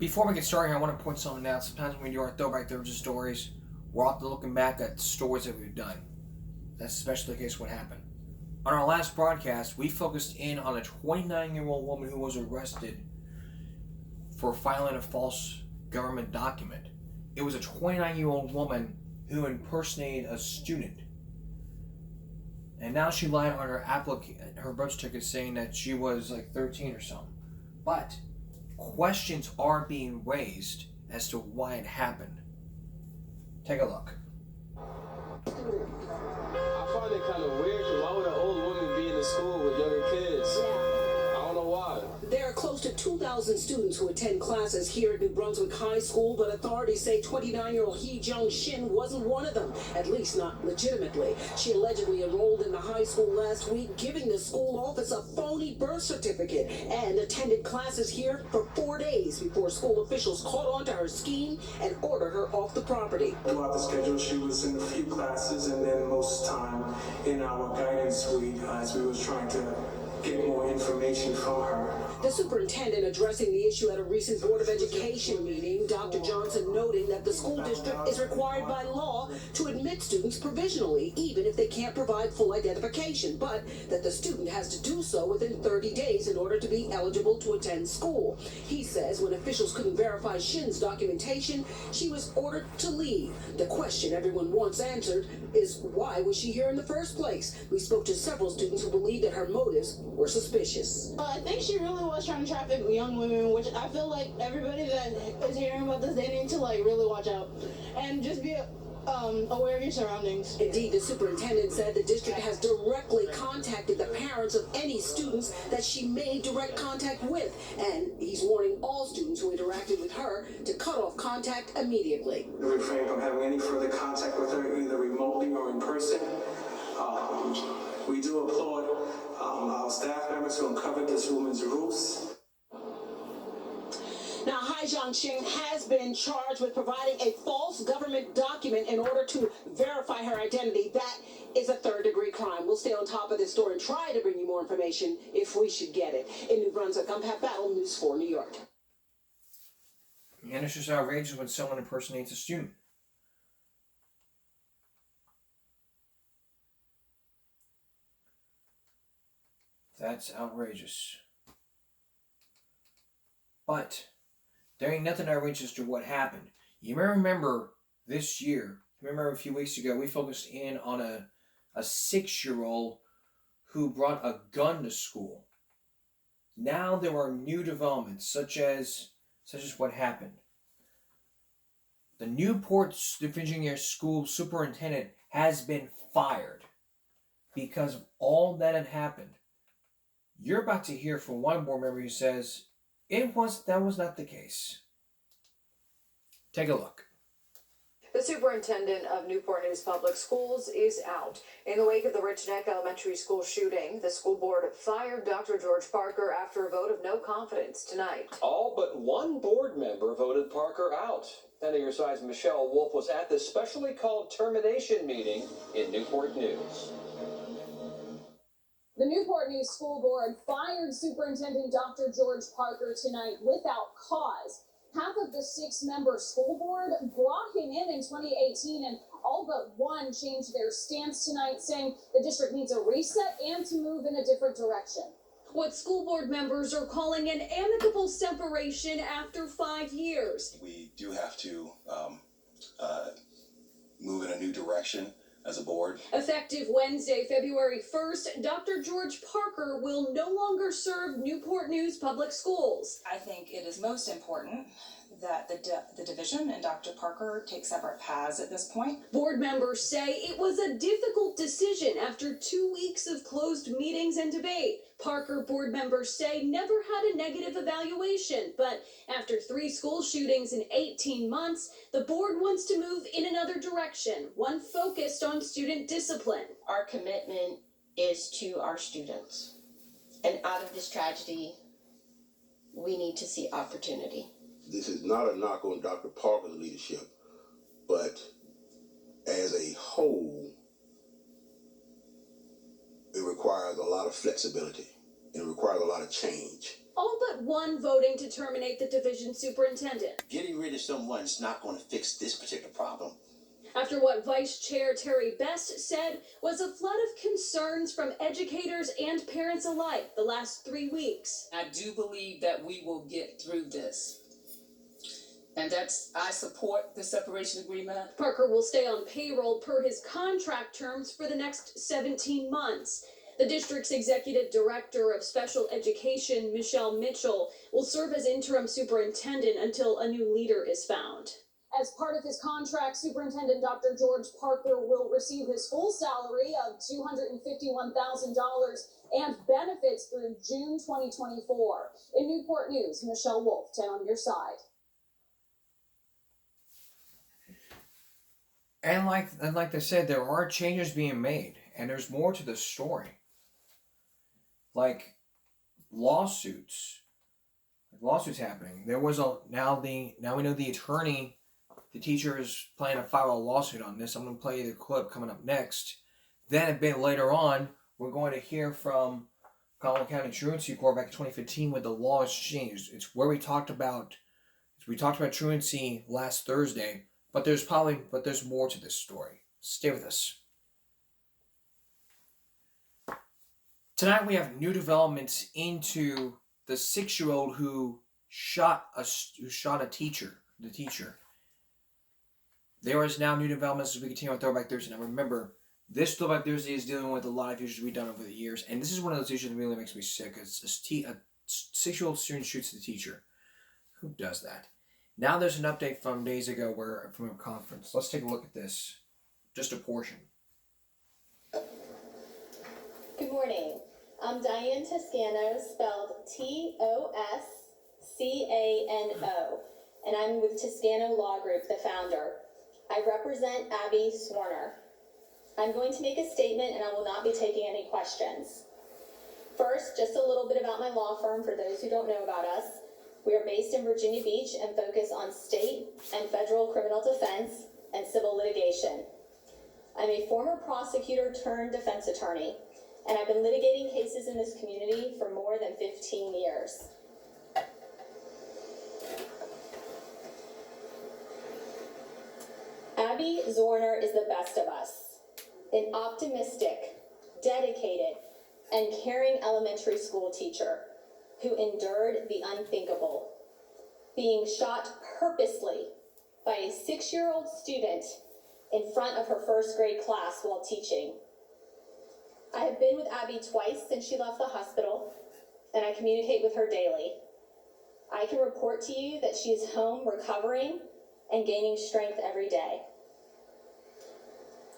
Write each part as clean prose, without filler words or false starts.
Before we get started, I want to point something out. Sometimes when we do our Throwback Thursday stories, we're often looking back at stories that we've done. That's especially the case what happened. On our last broadcast, we focused in on a 29-year-old woman who was arrested for filing a false government document. It was a 29-year-old woman who impersonated a student. And now she lied on her birth certificate saying that she was like 13 or something. But questions are being raised as to why it happened. Take a look. I find it kind of weird because why would an old woman be in the school with younger kids? I don't know why. There are close to 2,000 students who attend classes here at New Brunswick High School, but authorities say 29-year-old Hee Jung-shin wasn't one of them, at least not legitimately. She allegedly enrolled in the high school last week, giving the school office a phony birth certificate, and attended classes here for 4 days before school officials caught on to her scheme and ordered her off the property. Throughout the schedule, she was in a few classes and then most time in our guidance suite as we was trying to get more information from her. The superintendent addressing the issue at a recent Board of Education meeting, Dr. Johnson noting that the school district is required by law to admit students provisionally, even if they can't provide full identification, but that the student has to do so within 30 days in order to be eligible to attend school. He says when officials couldn't verify Shin's documentation, she was ordered to leave. The question everyone wants answered is why was she here in the first place? We spoke to several students who believe that her motives were suspicious. I think she really was trying to traffic young women, which I feel like everybody that is hearing about this, they need to really watch out and just be aware of your surroundings. Indeed, the superintendent said the district has directly contacted the parents of any students that she made direct contact with, and he's warning all students who interacted with her to cut off contact immediately. Refrain from having any further contact with her, either remotely or in person. We do applaud our staff members who uncovered this woman's ruse. Now, Hee Jung-shin has been charged with providing a false government document in order to verify her identity. That is a third-degree crime. We'll stay on top of this story and try to bring you more information if we should get it. In New Brunswick, I'm Pat Battle, News 4 New York. And it's just outrageous when someone impersonates a student. That's outrageous. But there ain't nothing outrageous to what happened. You may remember this year, remember a few weeks ago, we focused in on a 6-year-old who brought a gun to school. Now there are new developments, such as what happened. The Newport Virginia School superintendent has been fired because of all that had happened. You're about to hear from one board member who says that was not the case. Take a look. The superintendent of Newport News Public Schools is out. In the wake of the Rich Neck Elementary School shooting, the school board fired Dr. George Parker after a vote of no confidence tonight. All but one board member voted Parker out. Ending your side's Michelle Wolf was at the specially called termination meeting in Newport News. The Newport News School Board fired Superintendent Dr. George Parker tonight without cause. Half of the 6-member school board brought him in 2018, and all but one changed their stance tonight, saying the district needs a reset and to move in a different direction. What school board members are calling an amicable separation after 5 years. We do have to move in a new direction as a board. Effective Wednesday, February 1st, Dr. George Parker will no longer serve Newport News Public Schools. I think it is most important that the division and Dr. Parker take separate paths at this point. Board members say it was a difficult decision after 2 weeks of closed meetings and debate. Parker board members say never had a negative evaluation, but after 3 school shootings in 18 months, the board wants to move in another direction, one focused on student discipline. Our commitment is to our students. And out of this tragedy, we need to see opportunity. This is not a knock on Dr. Parker's leadership, but as a whole, it requires a lot of flexibility and it requires a lot of change. all but one voting to terminate the division superintendent. Getting rid of someone's not going to fix this particular problem. After what Vice Chair Terry Best said was a flood of concerns from educators and parents alike the last 3 weeks. I do believe that we will get through this. And I support the separation agreement. Parker will stay on payroll per his contract terms for the next 17 months. The district's executive director of special education, Michelle Mitchell, will serve as interim superintendent until a new leader is found. As part of his contract, Superintendent Dr. George Parker will receive his full salary of $251,000 and benefits through June 2024. In Newport News, Michelle Wolf, 10 on your side. And like they said, there are changes being made, and there's more to the story. Like lawsuits happening. There was now we know the attorney, the teacher is planning to file a lawsuit on this. I'm going to play the clip coming up next. Then a bit later on, we're going to hear from Collin County Truancy Court back in 2015 when the law has changed. It's where we talked about truancy last Thursday. But there's more to this story. Stay with us. Tonight we have new developments into the 6-year-old who shot a teacher. The teacher. There is now new developments as we continue on Throwback Thursday. Now remember, this Throwback Thursday is dealing with a lot of issues we've done over the years, and this is one of those issues that really makes me sick. It's a 6-year-old student shoots the teacher. Who does that? Now there's an update from days ago from a conference. Let's take a look at this. Just a portion. Good morning. I'm Diane Toscano, spelled Toscano, and I'm with Toscano Law Group, the founder. I represent Abby Swarner. I'm going to make a statement and I will not be taking any questions. First, just a little bit about my law firm for those who don't know about us. We are based in Virginia Beach and focus on state and federal criminal defense and civil litigation. I'm a former prosecutor turned defense attorney, and I've been litigating cases in this community for more than 15 years. Abby Zorner is the best of us, an optimistic, dedicated, and caring elementary school teacher who endured the unthinkable, being shot purposely by a 6-year-old student in front of her first grade class while teaching. I have been with Abby twice since she left the hospital, and I communicate with her daily. I can report to you that she is home recovering and gaining strength every day.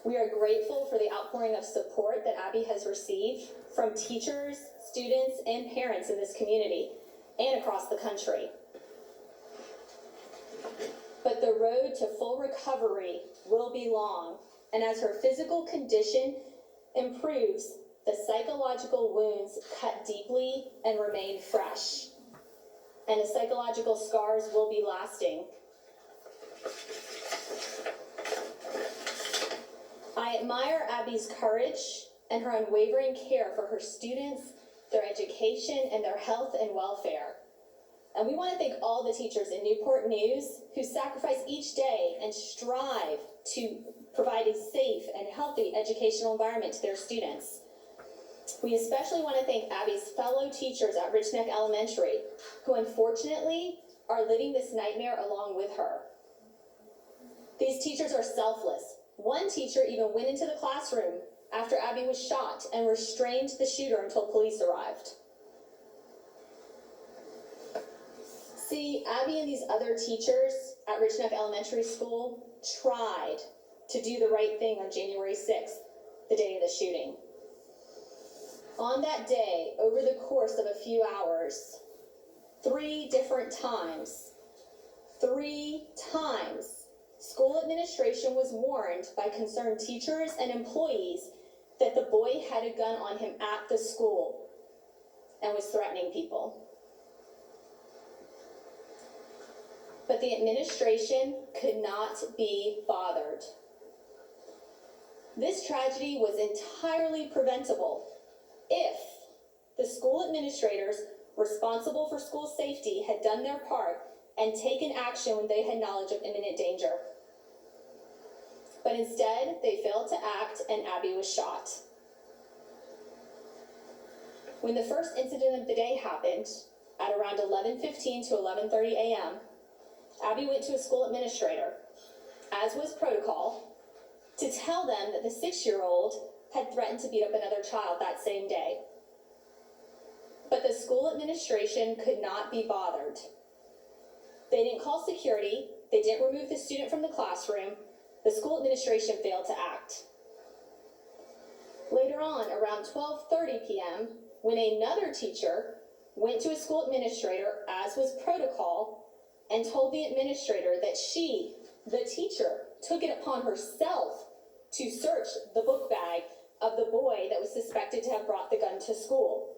We are grateful for the outpouring of support that Abby has received from teachers, students, and parents in this community and across the country. But the road to full recovery will be long, and as her physical condition improves, the psychological wounds cut deeply and remain fresh, and the psychological scars will be lasting. I admire Abby's courage and her unwavering care for her students, their education, and their health and welfare. And we want to thank all the teachers in Newport News who sacrifice each day and strive to provide a safe and healthy educational environment to their students. We especially want to thank Abby's fellow teachers at Rich Neck Elementary, who unfortunately are living this nightmare along with her. These teachers are selfless. One teacher even went into the classroom after Abby was shot and restrained the shooter until police arrived. See, Abby and these other teachers at Rich Neck Elementary School tried to do the right thing on January 6th, the day of the shooting. On that day, over the course of a few hours, 3 different times, school administration was warned by concerned teachers and employees that the boy had a gun on him at the school and was threatening people. But the administration could not be bothered. This tragedy was entirely preventable if the school administrators responsible for school safety had done their part and taken action when they had knowledge of imminent danger. But instead, they failed to act and Abby was shot. When the first incident of the day happened, at around 11:15 to 11:30 a.m., Abby went to a school administrator, as was protocol, to tell them that the 6-year-old had threatened to beat up another child that same day. But the school administration could not be bothered. They didn't call security, they didn't remove the student from the classroom, the school administration failed to act. Later on, around 12:30 p.m., when another teacher went to a school administrator, as was protocol, and told the administrator that she, the teacher, took it upon herself to search the book bag of the boy that was suspected to have brought the gun to school.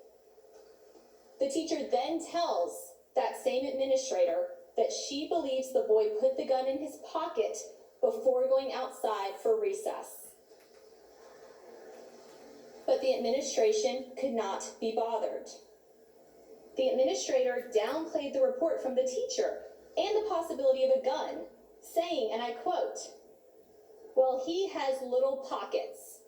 The teacher then tells that same administrator that she believes the boy put the gun in his pocket before going outside for recess. But the administration could not be bothered. The administrator downplayed the report from the teacher and the possibility of a gun, saying, and I quote, "Well, he has little pockets."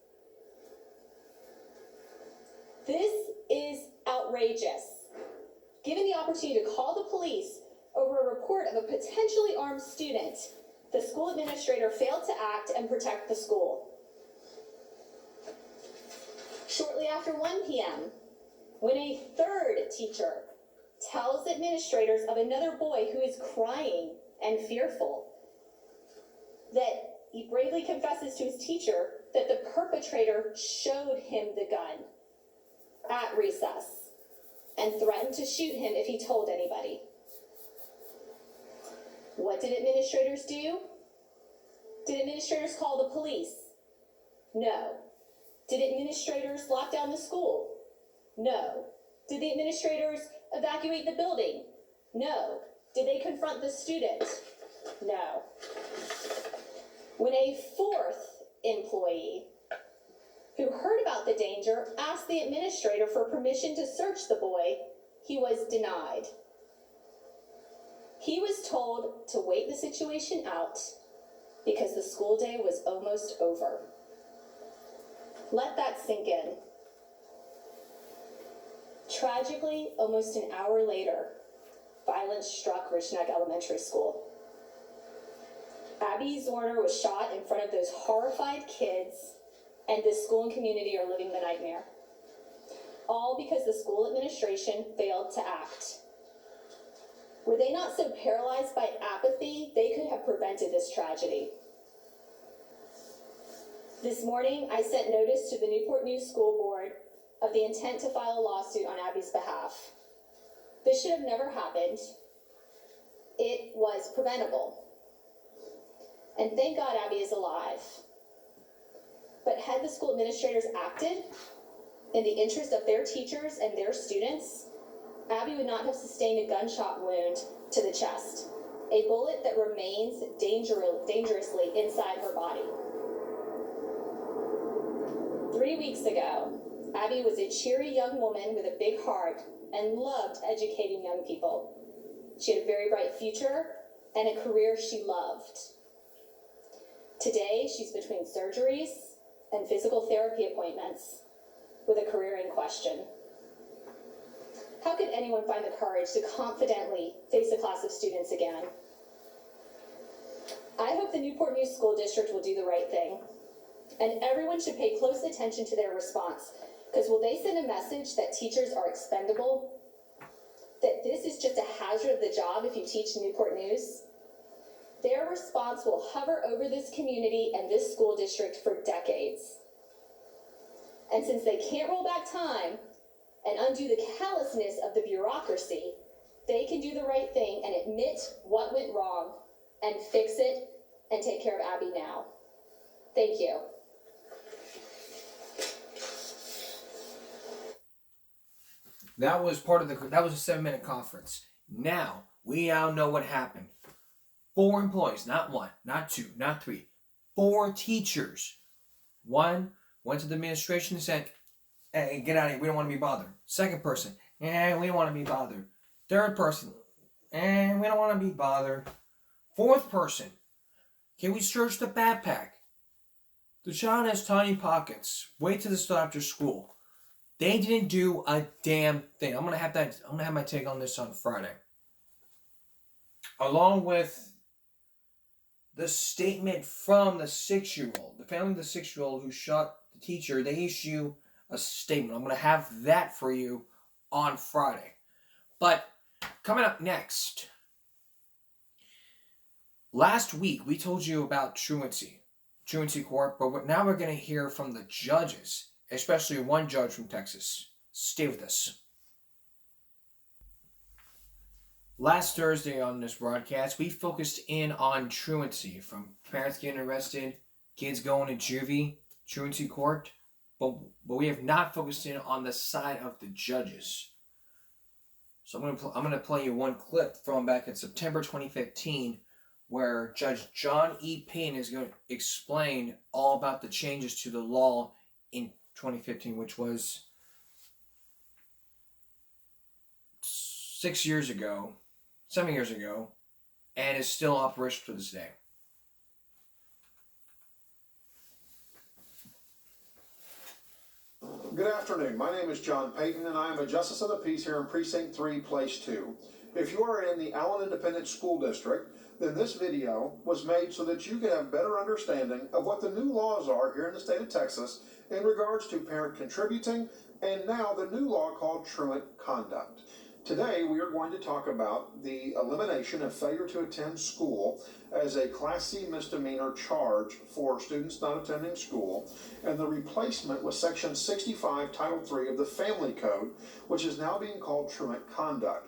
This is outrageous. Given the opportunity to call the police over a report of a potentially armed student, the school administrator failed to act and protect the school. Shortly after 1 p.m., when a third teacher tells administrators of another boy who is crying and fearful, that he bravely confesses to his teacher that the perpetrator showed him the gun at recess and threatened to shoot him if he told anybody. What did administrators do? Did administrators call the police? No. Did administrators lock down the school? No. Did the administrators evacuate the building? No. Did they confront the student? No. When a fourth employee who heard about the danger asked the administrator for permission to search the boy, he was denied. He was told to wait the situation out because the school day was almost over. Let that sink in. Tragically, almost an hour later, violence struck Rich Neck Elementary School. Abby Zorner was shot in front of those horrified kids, and this school and community are living the nightmare. All because the school administration failed to act. Were they not so paralyzed by apathy, they could have prevented this tragedy. This morning, I sent notice to the Newport News School Board of the intent to file a lawsuit on Abby's behalf. This should have never happened. It was preventable. And thank God Abby is alive. But had the school administrators acted in the interest of their teachers and their students, Abby would not have sustained a gunshot wound to the chest, a bullet that remains dangerously inside her body. 3 weeks ago, Abby was a cheery young woman with a big heart and loved educating young people. She had a very bright future and a career she loved. Today, she's between surgeries and physical therapy appointments with a career in question. How could anyone find the courage to confidently face a class of students again? I hope the Newport News School District will do the right thing, and everyone should pay close attention to their response, because will they send a message that teachers are expendable? That this is just a hazard of the job if you teach Newport News? Their response will hover over this community and this school district for decades. And since they can't roll back time and undo the callousness of the bureaucracy, they can do the right thing and admit what went wrong and fix it and take care of Abby now. Thank you. That was part of that was a 7-minute conference. Now, we now know what happened. 4 employees, not 1, not 2, not 3. 4 teachers. 1 went to the administration and said, "Hey, get out of here, we don't want to be bothered." Second person we don't want to be bothered. Third person, we don't want to be bothered. Fourth person, can we search the backpack? The child has tiny pockets. Wait till this after school. They didn't do a damn thing. I'm gonna have my take on this on Friday. Along with the statement from the 6-year-old, the family of the 6-year-old who shot the teacher, they issue a statement. I'm gonna have that for you on Friday. But coming up next, last week we told you about truancy court, but now we're going to hear from the judges, especially one judge from Texas. Stay with us. Last Thursday on this broadcast, we focused in on truancy, from parents getting arrested, kids going to juvie, truancy court, but we have not focused in on the side of the judges. So I'm going to play you one clip from back in September 2015, where Judge John E. Payne is going to explain all about the changes to the law in 2015, which was 7 years ago, and is still operational to this day. Good afternoon. My name is John Payton, and I am a Justice of the Peace here in Precinct 3, Place 2. If you are in the Allen Independent School District, then this video was made so that you can have better understanding of what the new laws are here in the state of Texas in regards to parent contributing, and now the new law called truant conduct. Today we are going to talk about the elimination of failure to attend school as a Class C misdemeanor charge for students not attending school, and the replacement with Section 65, Title 3 of the Family Code, which is now being called truant conduct.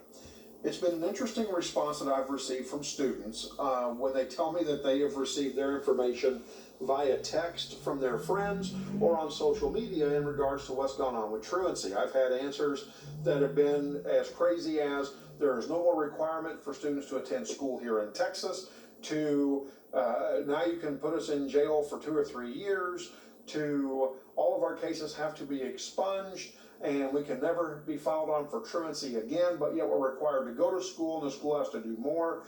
It's been an interesting response that I've received from students when they tell me that they have received their information via text from their friends or on social media in regards to what's gone on with truancy. I've had answers that have been as crazy as there is no more requirement for students to attend school here in Texas, to now you can put us in jail for 2 or 3 years, to all of our cases have to be expunged and we can never be filed on for truancy again, but yet we're required to go to school and the school has to do more.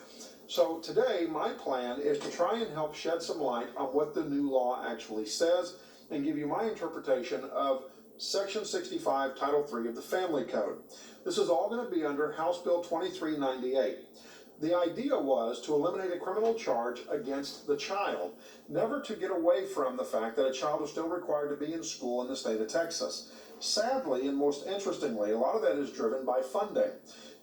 So today my plan is to try and help shed some light on what the new law actually says and give you my interpretation of Section 65, Title 3 of the Family Code. This is all going to be under House Bill 2398. The idea was to eliminate a criminal charge against the child, never to get away from the fact that a child is still required to be in school in the state of Texas. Sadly, and most interestingly, a lot of that is driven by funding.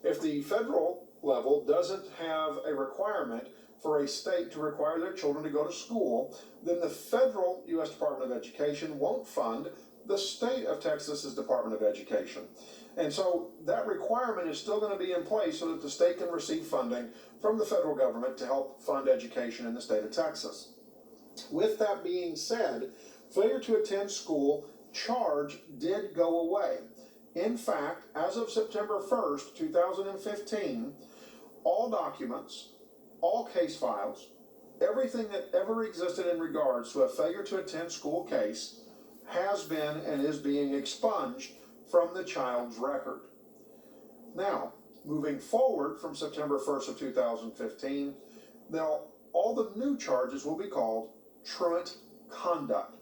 If the federal level doesn't have a requirement for a state to require their children to go to school, then the federal U.S. Department of Education won't fund the state of Texas's Department of Education. And so that requirement is still going to be in place so that the state can receive funding from the federal government to help fund education in the state of Texas. With that being said, failure to attend school charge did go away. In fact, as of September 1st, 2015, all documents, all case files, everything that ever existed in regards to a failure to attend school case has been and is being expunged from the child's record. Now, moving forward from September 1st of 2015, now all the new charges will be called truant conduct.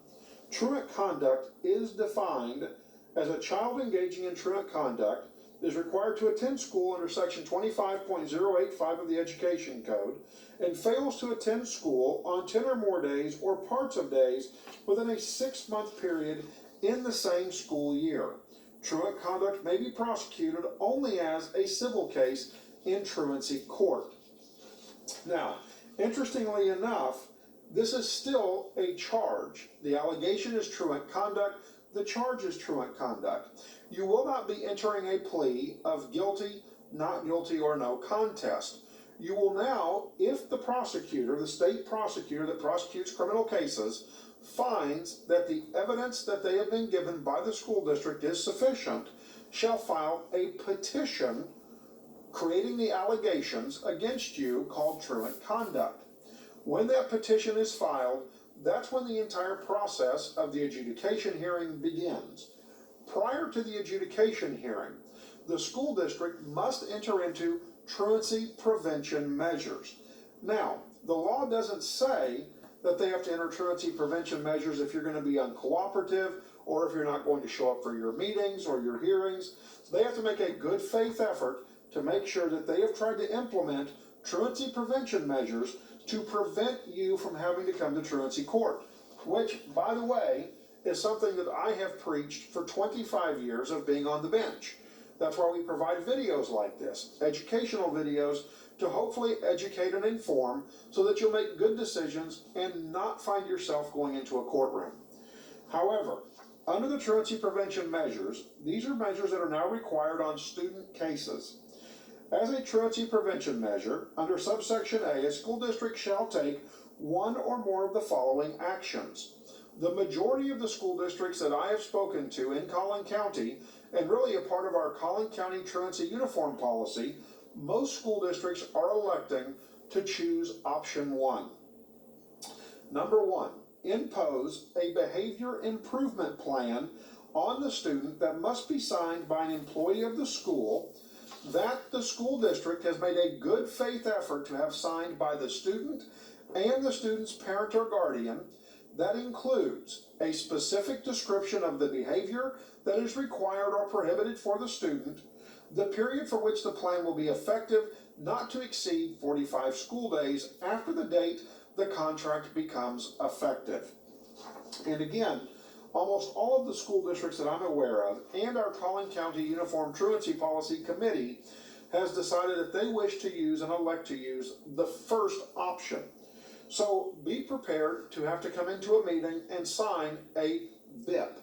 Truant conduct is defined as a child engaging in truant conduct is required to attend school under Section 25.085 of the Education Code and fails to attend school on 10 or more days or parts of days within a 6-month period in the same school year. Truant conduct may be prosecuted only as a civil case in truancy court. Now, interestingly enough, this is still a charge. The allegation is truant conduct. The charge is truant conduct. You will not be entering a plea of guilty, not guilty, or no contest. You will now, if the prosecutor, the state prosecutor that prosecutes criminal cases, finds that the evidence that they have been given by the school district is sufficient, shall file a petition creating the allegations against you called truant conduct. When that petition is filed, that's when the entire process of the adjudication hearing begins. Prior to the adjudication hearing, the school district must enter into truancy prevention measures. Now, the law doesn't say that they have to enter truancy prevention measures if you're going to be uncooperative or if you're not going to show up for your meetings or your hearings. They have to make a good faith effort to make sure that they have tried to implement truancy prevention measures to prevent you from having to come to truancy court, which, by the way, is something that I have preached for 25 years of being on the bench. That's why we provide videos like this, educational videos, to hopefully educate and inform so that you'll make good decisions and not find yourself going into a courtroom. However, under the truancy prevention measures, these are measures that are now required on student cases. As a truancy prevention measure, under subsection A, a school district shall take one or more of the following actions. The majority of the school districts that I have spoken to in Collin County, and really a part of our Collin County truancy uniform policy, most school districts are electing to choose option 1. Number 1, impose a behavior improvement plan on the student that must be signed by an employee of the school that the school district has made a good faith effort to have signed by the student and the student's parent or guardian. That includes a specific description of the behavior that is required or prohibited for the student, the period for which the plan will be effective, not to exceed 45 school days after the date the contract becomes effective. And again, almost all of the school districts that I'm aware of and our Collin County Uniform Truancy Policy Committee has decided that they wish to use and elect to use the first option. So be prepared to have to come into a meeting and sign a BIP,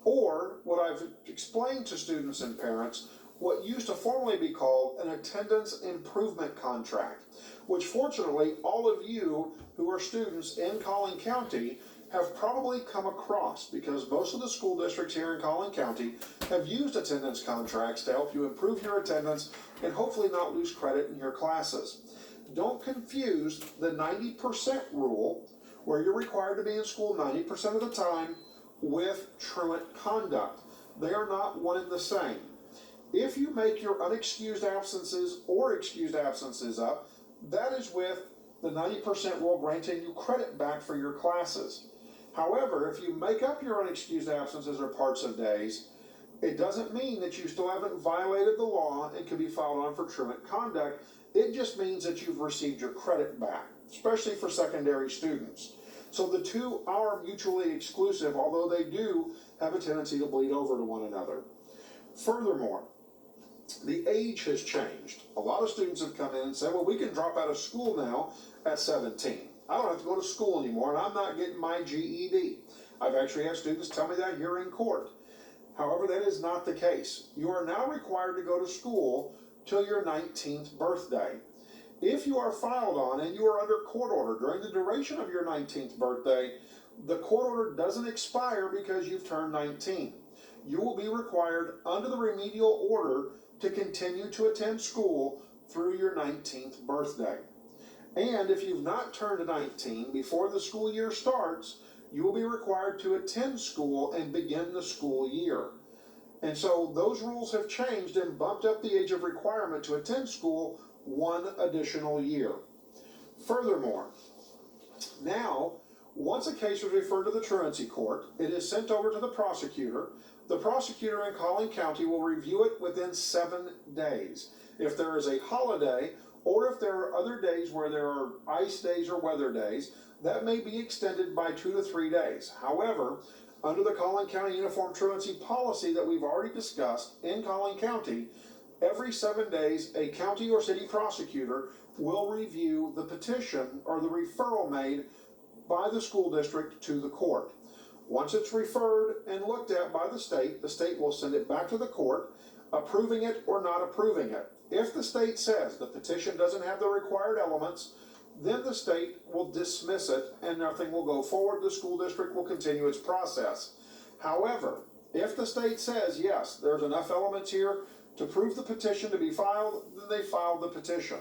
or what I've explained to students and parents, what used to formerly be called an attendance improvement contract, which fortunately all of you who are students in Collin County have probably come across, because most of the school districts here in Collin County have used attendance contracts to help you improve your attendance and hopefully not lose credit in your classes. Don't confuse the 90% rule, where you're required to be in school 90% of the time, with truant conduct. They are not one and the same. If you make your unexcused absences or excused absences up, that is with the 90% rule granting you credit back for your classes. However, if you make up your unexcused absences or parts of days, it doesn't mean that you still haven't violated the law and can be filed on for truant conduct. It just means that you've received your credit back, especially for secondary students. So the two are mutually exclusive, although they do have a tendency to bleed over to one another. Furthermore, the age has changed. A lot of students have come in and said, well, we can drop out of school now at 17. I don't have to go to school anymore, and I'm not getting my GED. I've actually had students tell me that here in court. However, that is not the case. You are now required to go to school till your 19th birthday. If you are filed on and you are under court order during the duration of your 19th birthday, the court order doesn't expire because you've turned 19. You will be required under the remedial order to continue to attend school through your 19th birthday. And if you've not turned 19 before the school year starts, you will be required to attend school and begin the school year. And so those rules have changed and bumped up the age of requirement to attend school one additional year. Furthermore, now, once a case is referred to the truancy court, it is sent over to the prosecutor. The prosecutor in Collin County will review it within 7 days. If there is a holiday, or if there are other days where there are ice days or weather days, that may be extended by 2 to 3 days. However, under the Collin County Uniform Truancy Policy that we've already discussed in Collin County, every 7 days, a county or city prosecutor will review the petition or the referral made by the school district to the court. Once it's referred and looked at by the state will send it back to the court, approving it or not approving it. If the state says the petition doesn't have the required elements, then the state will dismiss it and nothing will go forward. The school district will continue its process. However, if the state says, yes, there's enough elements here to prove the petition to be filed, then they file the petition.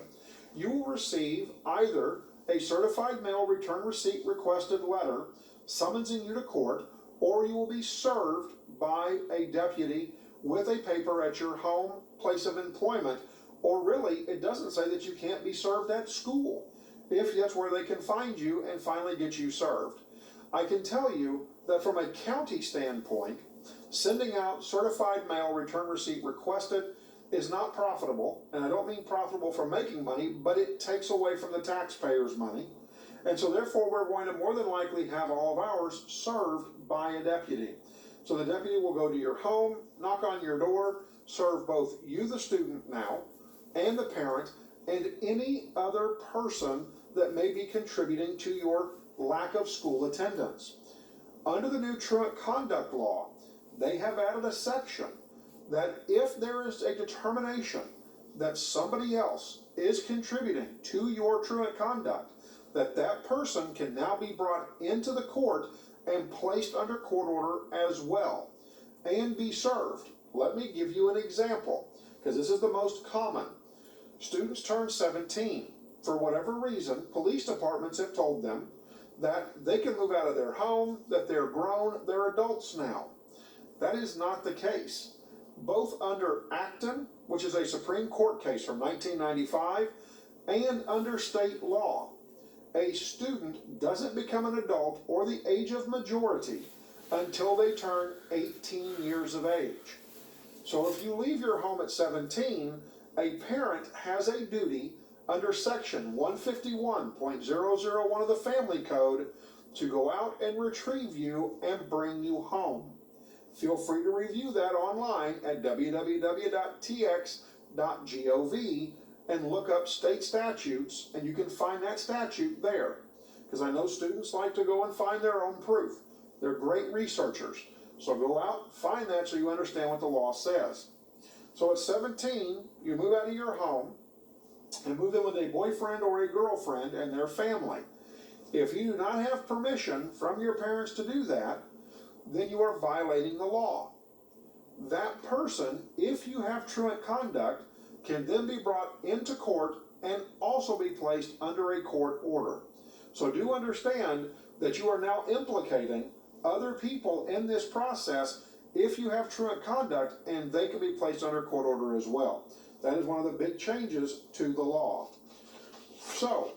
You will receive either a certified mail return receipt requested letter summoning you to court, or you will be served by a deputy with a paper at your home, place of employment, or really, it doesn't say that you can't be served at school, if that's where they can find you and finally get you served. I can tell you that from a county standpoint, sending out certified mail return receipt requested is not profitable, and I don't mean profitable for making money, but it takes away from the taxpayers' money. And so therefore we're going to more than likely have all of ours served by a deputy. So the deputy will go to your home, knock on your door, serve both you, the student now, and the parent, and any other person that may be contributing to your lack of school attendance. Under the new truant conduct law, they have added a section that if there is a determination that somebody else is contributing to your truant conduct, that person can now be brought into the court and placed under court order as well, and be served. Let me give you an example, because this is the most common. Students turn 17. For whatever reason, police departments have told them that they can move out of their home, that they're grown, they're adults now. That is not the case. Both under Acton, which is a Supreme Court case from 1995, and under state law, a student doesn't become an adult or the age of majority until they turn 18 years of age. So if you leave your home at 17, a parent has a duty under section 151.001 of the Family Code to go out and retrieve you and bring you home. Feel free to review that online at www.tx.gov and look up state statutes, and you can find that statute there. Because I know students like to go and find their own proof. They're great researchers. So go out, find that so you understand what the law says. So at 17, you move out of your home and move in with a boyfriend or a girlfriend and their family. If you do not have permission from your parents to do that, then you are violating the law. That person, if you have truant conduct, can then be brought into court and also be placed under a court order. So do understand that you are now implicating other people in this process if you have truant conduct, and they can be placed under court order as well. That is one of the big changes to the law. So,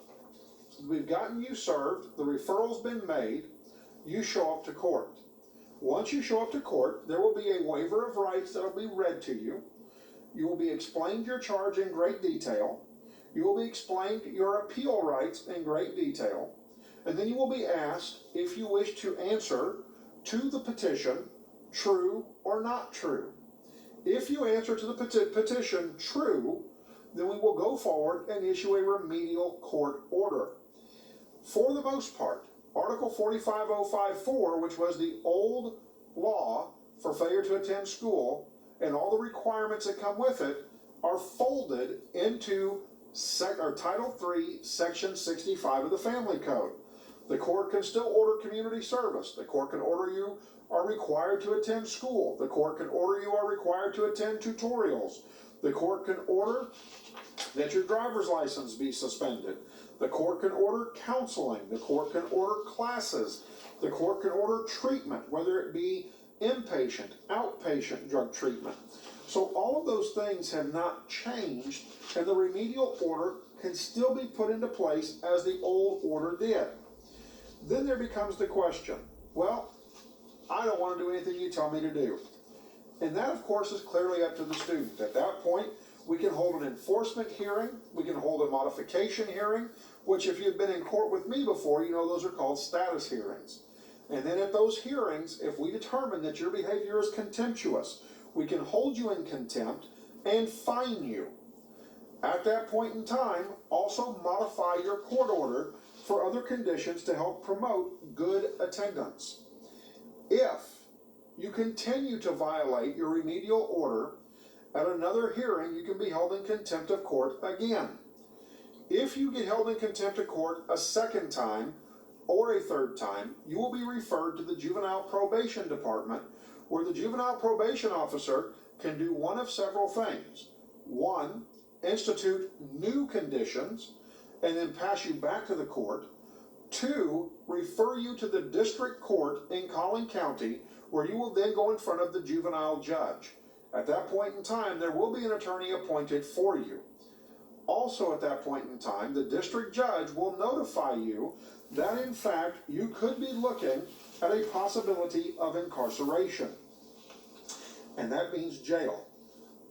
we've gotten you served, the referral's been made, you show up to court. Once you show up to court, there will be a waiver of rights that will be read to you. You will be explained your charge in great detail. You will be explained your appeal rights in great detail. And then you will be asked if you wish to answer to the petition, true or not true. If you answer to the petition true, then we will go forward and issue a remedial court order. For the most part, Article 45054, which was the old law for failure to attend school, and all the requirements that come with it, are folded into Title III, Section 65 of the Family Code. The court can still order community service. The court can order you are required to attend school. The court can order you are required to attend tutorials. The court can order that your driver's license be suspended. The court can order counseling. The court can order classes. The court can order treatment, whether it be inpatient, outpatient drug treatment. So all of those things have not changed, and the remedial order can still be put into place as the old order did. Then there becomes the question, well, I don't want to do anything you tell me to do. And that, of course, is clearly up to the student. At that point, we can hold an enforcement hearing, we can hold a modification hearing, which if you've been in court with me before, you know those are called status hearings. And then at those hearings, if we determine that your behavior is contemptuous, we can hold you in contempt and fine you. At that point in time, also modify your court order for other conditions to help promote good attendance. If you continue to violate your remedial order, at another hearing you can be held in contempt of court again. If you get held in contempt of court a second time or a third time, you will be referred to the Juvenile Probation Department, where the juvenile probation officer can do one of several things. One, institute new conditions and then pass you back to the court. Two, refer you to the district court in Collin County, where you will then go in front of the juvenile judge. At that point in time, there will be an attorney appointed for you. Also at that point in time, the district judge will notify you that in fact you could be looking at a possibility of incarceration. And that means jail.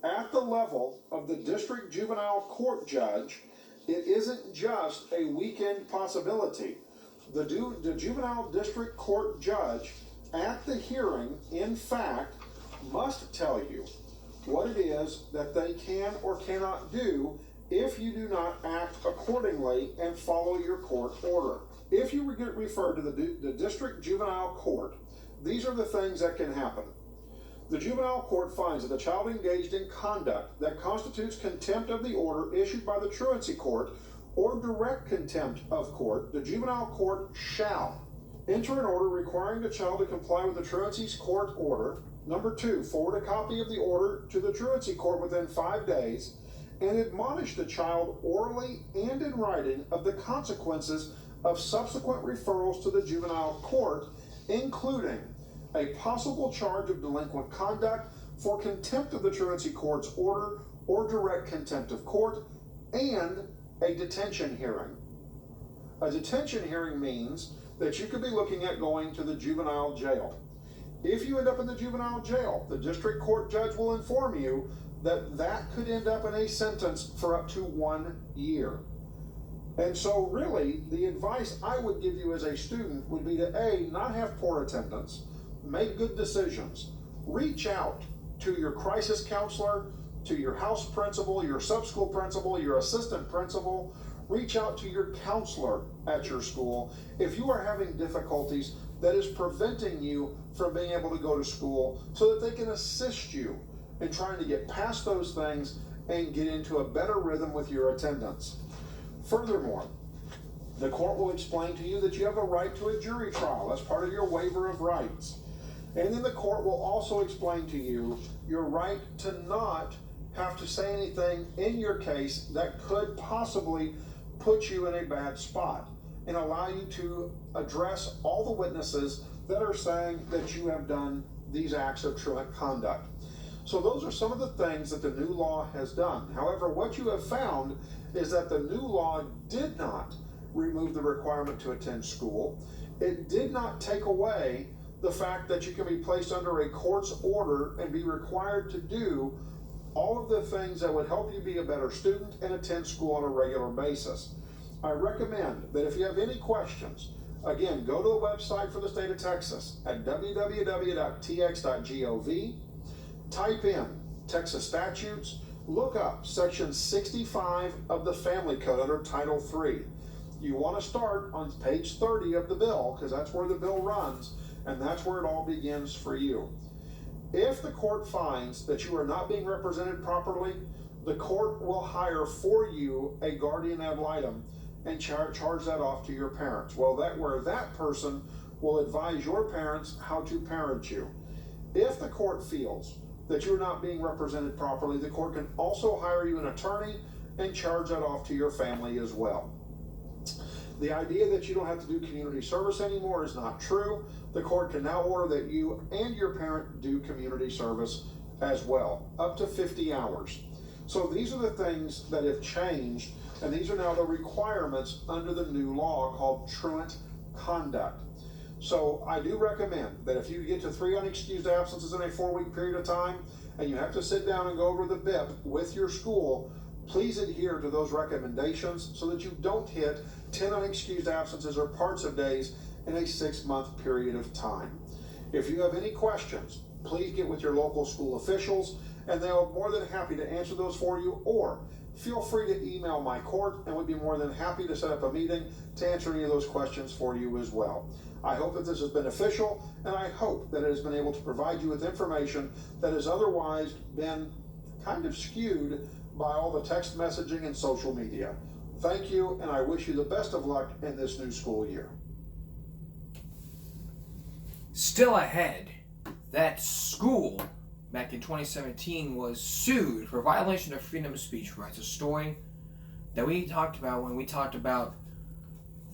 At the level of the district juvenile court judge, it isn't just a weekend possibility. The juvenile district court judge at the hearing, in fact, must tell you what it is that they can or cannot do if you do not act accordingly and follow your court order. If you get referred to the district juvenile court, these are the things that can happen. The juvenile court finds that the child engaged in conduct that constitutes contempt of the order issued by the truancy court or direct contempt of court. The juvenile court shall enter an order requiring the child to comply with the truancy's court order. Number 2, forward a copy of the order to the truancy court within 5 days and admonish the child orally and in writing of the consequences of subsequent referrals to the juvenile court, including a possible charge of delinquent conduct for contempt of the truancy court's order or direct contempt of court, and a detention hearing. A detention hearing means that you could be looking at going to the juvenile jail. If you end up in the juvenile jail, the district court judge will inform you that that could end up in a sentence for up to 1 year. And so really, the advice I would give you as a student would be to A, not have poor attendance, make good decisions, reach out to your crisis counselor, to your house principal, your sub-school principal, your assistant principal, reach out to your counselor at your school if you are having difficulties that is preventing you from being able to go to school, so that they can assist you in trying to get past those things and get into a better rhythm with your attendance. Furthermore, the court will explain to you that you have a right to a jury trial as part of your waiver of rights. And then the court will also explain to you your right to not have to say anything in your case that could possibly put you in a bad spot, and allow you to address all the witnesses that are saying that you have done these acts of truant conduct. So those are some of the things that the new law has done. However, what you have found is that the new law did not remove the requirement to attend school. It did not take away the fact that you can be placed under a court's order and be required to do all of the things that would help you be a better student and attend school on a regular basis. I recommend that if you have any questions, again, go to the website for the state of Texas at www.tx.gov, type in Texas statutes, look up section 65 of the Family Code under Title III. You want to start on page 30 of the bill, because that's where the bill runs, and that's where it all begins for you. If the court finds that you are not being represented properly, the court will hire for you a guardian ad litem and charge that off to your parents. Well, where that person will advise your parents how to parent you. If the court feels that you're not being represented properly, the court can also hire you an attorney and charge that off to your family as well. The idea that you don't have to do community service anymore is not true. The court can now order that you and your parent do community service as well, up to 50 hours. So these are the things that have changed, and these are now the requirements under the new law called truant conduct. So I do recommend that if you get to 3 unexcused absences in a 4-week period of time, and you have to sit down and go over the BIP with your school, please adhere to those recommendations so that you don't hit 10 unexcused absences or parts of days in a 6-month period of time. If you have any questions, please get with your local school officials, and they'll be more than happy to answer those for you, or feel free to email my court, and we'd be more than happy to set up a meeting to answer any of those questions for you as well. I hope that this is beneficial, and I hope that it has been able to provide you with information that has otherwise been kind of skewed by all the text messaging and social media. Thank you, and I wish you the best of luck in this new school year. Still ahead, that school back in 2017 was sued for violation of freedom of speech rights, a story that we talked about when we talked about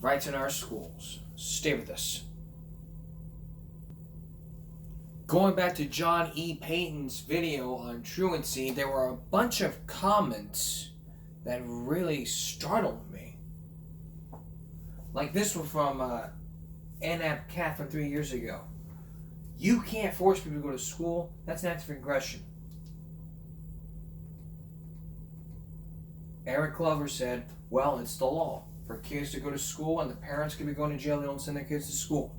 rights in our schools. Stay with us. Going back to John E. Payton's video on truancy, there were a bunch of comments that really startled me. Like this one from Anab Cat from 3 years ago. You can't force people to go to school. That's an act of aggression. Eric Glover said, well, it's the law for kids to go to school, and the parents could be going to jail. They don't send their kids to school.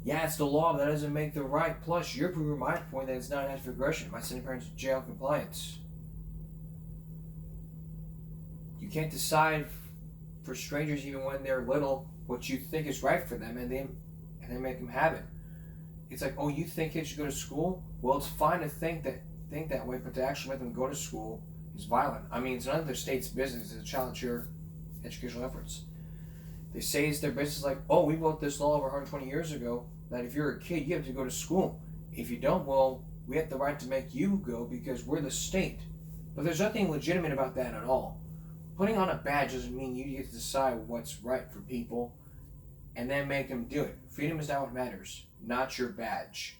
Yeah, it's the law, but that doesn't make the right. Plus, you're proving my point that it's not an act of aggression by sending parents to jail compliance. You can't decide for strangers, even when they're little, what you think is right for them, and then make them have it. It's like, oh, you think kids should go to school? Well, it's fine to think that way, but to actually let them go to school is violent. I mean, it's none of their state's business to challenge your educational efforts. They say it's their business, like, oh, we wrote this law over 120 years ago that if you're a kid, you have to go to school. If you don't, well, we have the right to make you go because we're the state. But there's nothing legitimate about that at all. Putting on a badge doesn't mean you get to decide what's right for people and then make them do it. Freedom is not what matters, not your badge.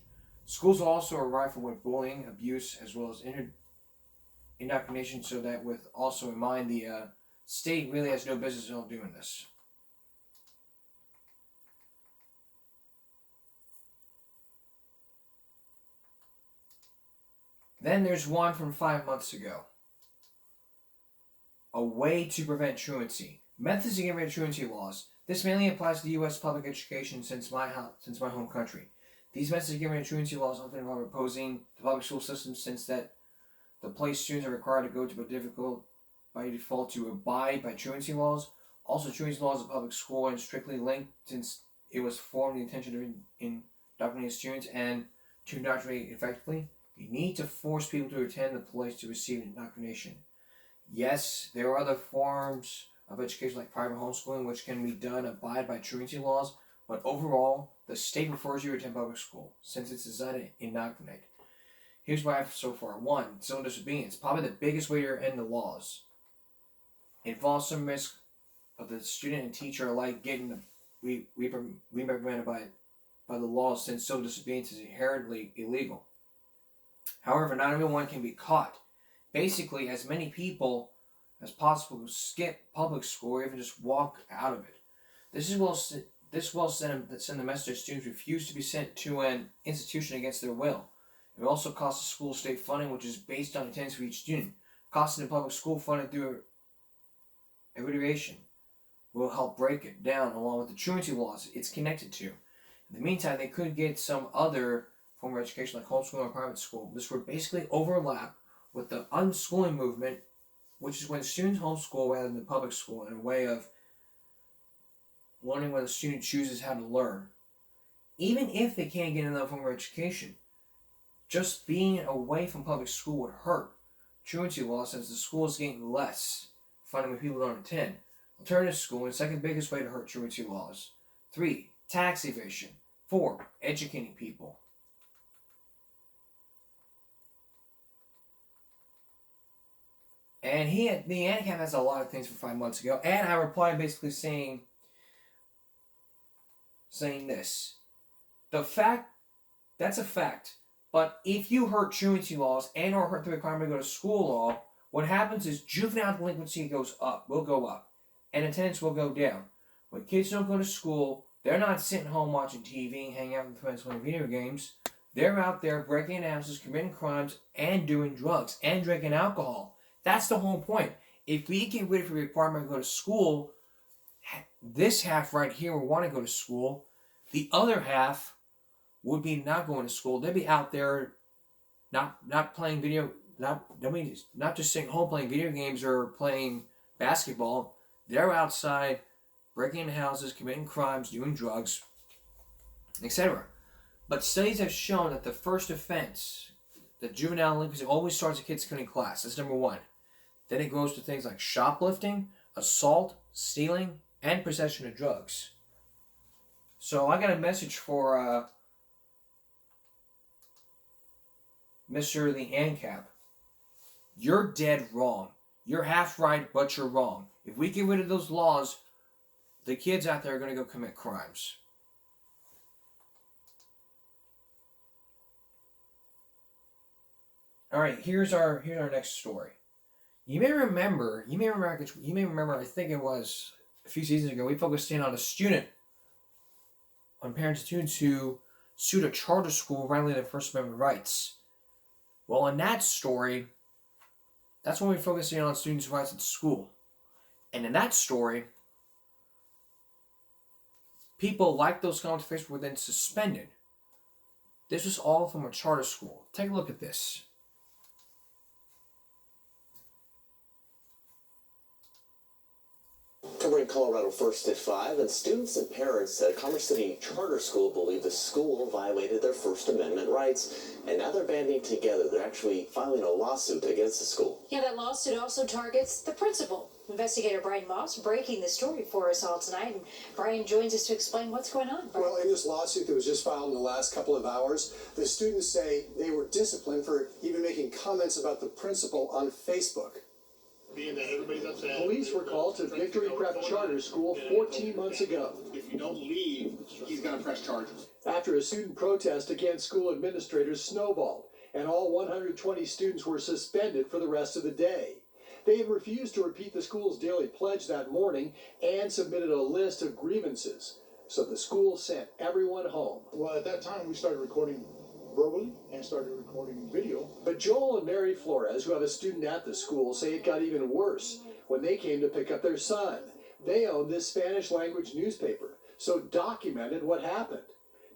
Schools are also a rife with bullying, abuse, as well as indoctrination, so that with also in mind the state really has no business in doing this. Then there's one from 5 months ago. A way to prevent truancy. Methods to get rid of truancy laws. This mainly applies to the U.S. public education since my home country. These methods to get rid of truancy laws often involve opposing the public school system, since that the place students are required to go to, but difficult by default to abide by truancy laws. Also, truancy laws of public school are strictly linked, since it was formed the intention to indoctrinate students, and to indoctrinate effectively, you need to force people to attend the place to receive indoctrination. Yes, there are other forms of education like private homeschooling which can be done abide by truancy laws, but overall, the state prefers you to attend public school, since it's designed to indoctrinate. Here's what I have so far. 1. Civil disobedience. Probably the biggest way to end the laws. It involves some risk of the student and teacher alike getting reprimanded by the laws, since civil disobedience is inherently illegal. However, not everyone can be caught. Basically, as many people as possible will skip public school or even just walk out of it. This will send the message that students refuse to be sent to an institution against their will. It will also cost the school state funding, which is based on attendance for each student. Costing the public school funding through evaluation will help break it down, along with the truancy laws it's connected to. In the meantime, they could get some other form of education like homeschooling or private school. This would basically overlap with the unschooling movement, which is when students homeschool rather than public school, in a way of learning when the student chooses how to learn. Even if they can't get another form of education, just being away from public school would hurt truancy laws, since the school is getting less funding when people don't attend. Alternative schooling, second biggest way to hurt truancy laws. 3. Tax evasion. 4. Educating people. And the ANCAP has a lot of things from 5 months ago, and I replied basically saying this. That's a fact. But if you hurt truancy laws and or hurt the requirement to go to school law, what happens is juvenile delinquency will go up, and attendance will go down. When kids don't go to school, they're not sitting home watching TV and hanging out with friends playing video games. They're out there breaking into houses, committing crimes, and doing drugs, and drinking alcohol. That's the whole point. If we get rid of the requirement to go to school, this half right here will want to go to school. The other half would be not going to school. They'd be out there not playing not just sitting home playing video games or playing basketball. They're outside breaking into houses, committing crimes, doing drugs, etc. But studies have shown that the first offense, the juvenile delinquency, always starts at kids quitting class. That's number 1. Then it goes to things like shoplifting, assault, stealing, and possession of drugs. So I got a message for Mr. the ANCAP. You're dead wrong. You're half right, but you're wrong. If we get rid of those laws, the kids out there are going to go commit crimes. All right, here's our next story. You may remember. I think it was a few seasons ago. We focused in on parents and students who sued a charter school violating their First Amendment rights. Well, in that story, that's when we focused in on students' rights at school. And in that story, people like those comments on Facebook were then suspended. This was all from a charter school. Take a look at this. Covering Colorado First at 5, and students and parents at Commerce City Charter School believe the school violated their First Amendment rights, and now they're banding together. They're actually filing a lawsuit against the school. Yeah, that lawsuit also targets the principal. Investigator Brian Moss breaking the story for us all tonight, and Brian joins us to explain what's going on. Brian. Well, in this lawsuit that was just filed in the last couple of hours, the students say they were disciplined for even making comments about the principal on Facebook. Police were called to Victory Prep Charter School 14 months ago. If you don't leave, he's going to press charges. After a student protest against school administrators snowballed, and all 120 students were suspended for the rest of the day. They had refused to repeat the school's daily pledge that morning and submitted a list of grievances. So the school sent everyone home. Well, at that time, we started recording verbally and started recording video. But Joel and Mary Flores, who have a student at the school, say it got even worse when they came to pick up their son. They owned this Spanish-language newspaper, so documented what happened.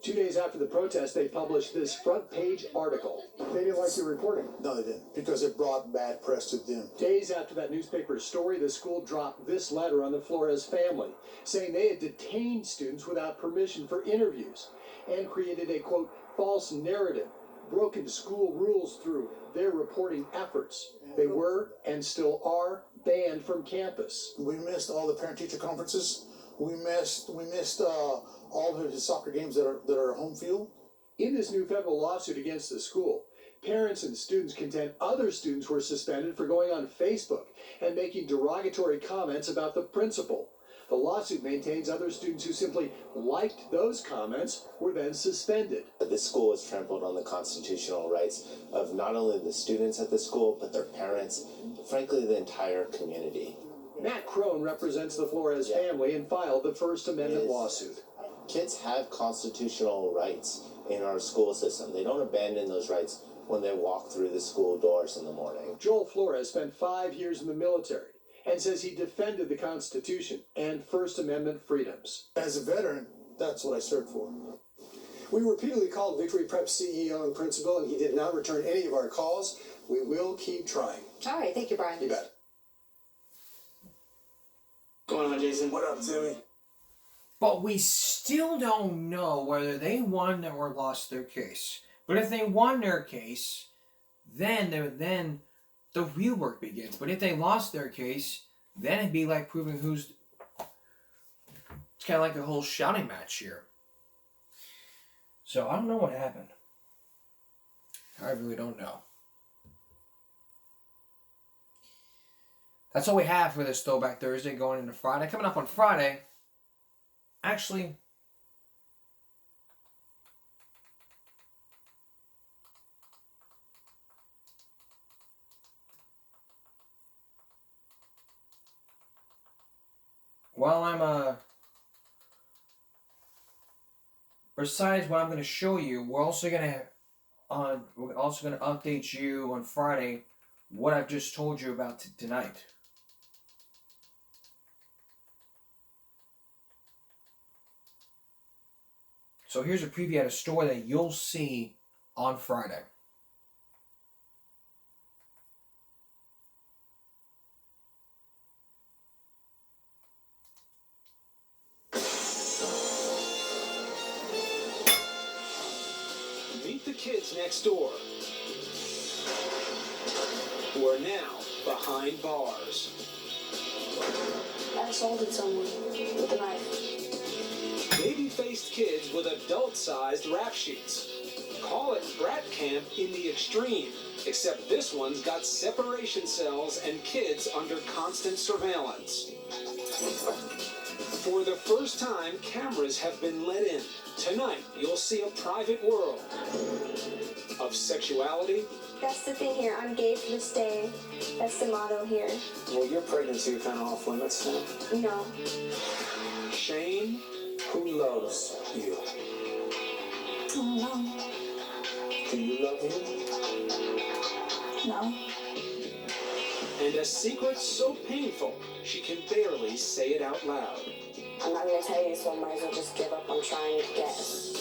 2 days after the protest, they published this front-page article. They didn't like your reporting. No, they didn't, because it brought bad press to them. Days after that newspaper's story, the school dropped this letter on the Flores family, saying they had detained students without permission for interviews and created a, quote, false narrative, broken school rules through their reporting efforts. They were, and still are, banned from campus. We missed all the parent-teacher conferences. We missed all the soccer games that are home field. In this new federal lawsuit against the school, parents and students contend other students were suspended for going on Facebook and making derogatory comments about the principal. The lawsuit maintains other students who simply liked those comments were then suspended. This school has trampled on the constitutional rights of not only the students at the school, but their parents, frankly, the entire community. Matt Crone represents the Flores family and filed the First Amendment lawsuit. Kids have constitutional rights in our school system. They don't abandon those rights when they walk through the school doors in the morning. Joel Flores spent 5 years in the military and says he defended the Constitution and First Amendment freedoms. As a veteran, that's what I served for. We repeatedly called Victory Prep CEO and principal, and he did not return any of our calls. We will keep trying. All right, thank you, Brian. You bet. What's going on, Jason? What up, Timmy? But we still don't know whether they won or lost their case. But if they won their case, then the real work begins. But if they lost their case, then it'd be like proving who's... It's kind of like a whole shouting match here. So I don't know what happened. I really don't know. That's all we have for this Throwback Thursday going into Friday. Coming up on Friday, actually... While I'm besides what I'm going to show you, we're also going to update you on Friday what I've just told you about tonight. So here's a preview at a store that you'll see on Friday. Meet the kids next door, who are now behind bars. I assaulted someone with a knife. Baby-faced kids with adult-sized rap sheets. Call it brat camp in the extreme, except this one's got separation cells and kids under constant surveillance. For the first time, cameras have been let in. Tonight, you'll see a private world of sexuality, That's the thing here. I'm gay for this day. That's the motto here. Well, your pregnancy kind of off limits now. No. Shane, who loves you? I don't know. Do you love him? No. And a secret so painful, she can barely say it out loud. I'm not gonna tell you, so I might as well just give up on trying to guess.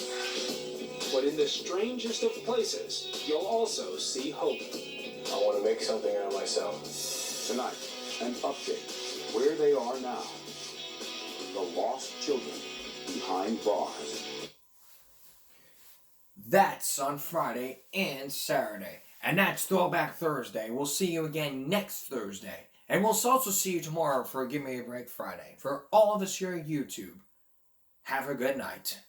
But in the strangest of places, you'll also see hope. I want to make something out of myself. Tonight, an update. Where they are now. The lost children behind bars. That's on Friday and Saturday. And that's Throwback Thursday. We'll see you again next Thursday. And we'll also see you tomorrow for Give Me a Break Friday. For all of us here at YouTube, have a good night.